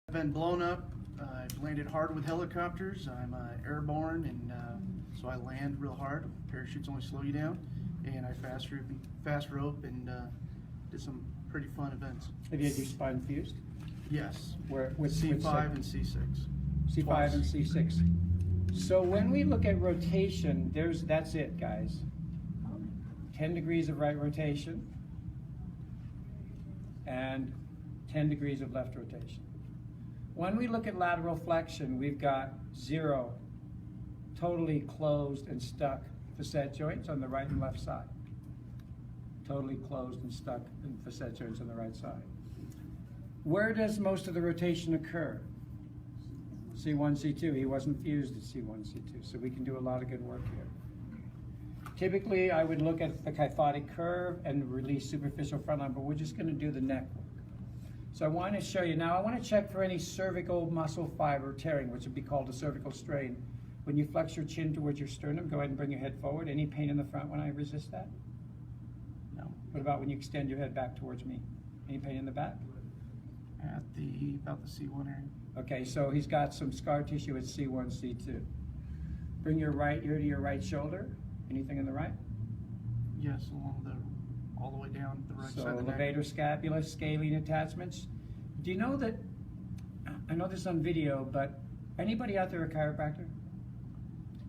I've been blown up. I've landed hard with helicopters. I'm airborne, and so I land real hard. Parachutes only slow you down, and I fast rope and did some pretty fun events. Have you had your spine fused? Yes. Where with C5 and C6. C5 Twice. and C6. So when we look at rotation, that's it, guys. 10 degrees of right rotation and 10 degrees of left rotation. When we look at lateral flexion, we've got 0, totally closed and stuck facet joints on the right and left side. Totally closed and stuck in facet joints on the right side. Where does most of the rotation occur? C1, C2. He wasn't fused at C1, C2, so we can do a lot of good work here. Typically, I would look at the kyphotic curve and release superficial front line, but we're just going to do the neck work. So I want to show you now. I want to check for any cervical muscle fiber tearing, which would be called a cervical strain. When you flex your chin towards your sternum, go ahead and bring your head forward. Any pain in the front when I resist that? No. What about when you extend your head back towards me? Any pain in the back? At about the C1 area. Okay, so he's got some scar tissue at C1, C2. Bring your right ear to your right shoulder. Anything in the right? Yes, all the way down the right side of the neck. Levator scapula, scalene attachments. Do you know that, I know this is on video, but anybody out there a chiropractor?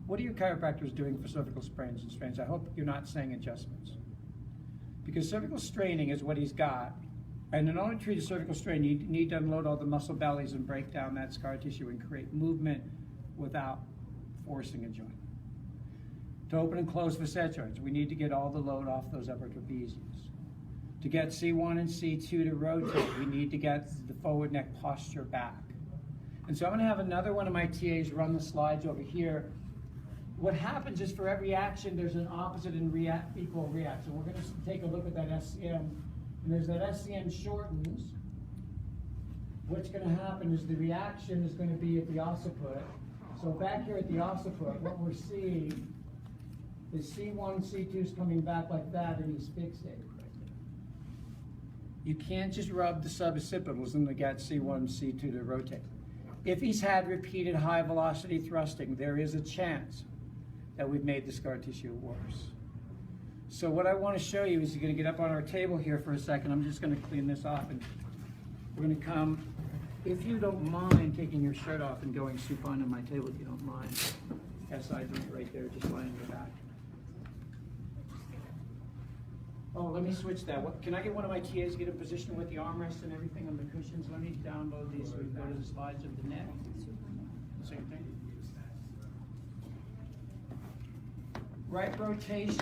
What are your chiropractors doing for cervical sprains and strains? I hope you're not saying adjustments. Because cervical straining is what he's got. And in order to treat a cervical strain, you need to unload all the muscle bellies and break down that scar tissue and create movement without forcing a joint. To open and close facet joints, we need to get all the load off those upper trapezius. To get C1 and C2 to rotate, we need to get the forward neck posture back. And so I'm going to have another one of my TAs run the slides over here. What happens is for every action, there's an opposite and equal reaction. We're going to take a look at that SCM. And as that SCM shortens, what's going to happen is the reaction is going to be at the occiput. So back here at the occiput, what we're seeing is C1, C2 is coming back like that, and he's fixated right there. You can't just rub the suboccipitals and get C1, C2 to rotate. If he's had repeated high velocity thrusting, there is a chance that we've made the scar tissue worse. So what I want to show you is you're going to get up on our table here for a second. I'm just going to clean this off, and we're going to come, if you don't mind taking your shirt off and going supine on my table, if you don't mind. SI joint right there, just lying on your back. Oh, let me switch that. Can I get one of my TAs to get a position with the armrest and everything on the cushions? Let me download these so we can go to the slides of the neck. Same thing. Right rotation.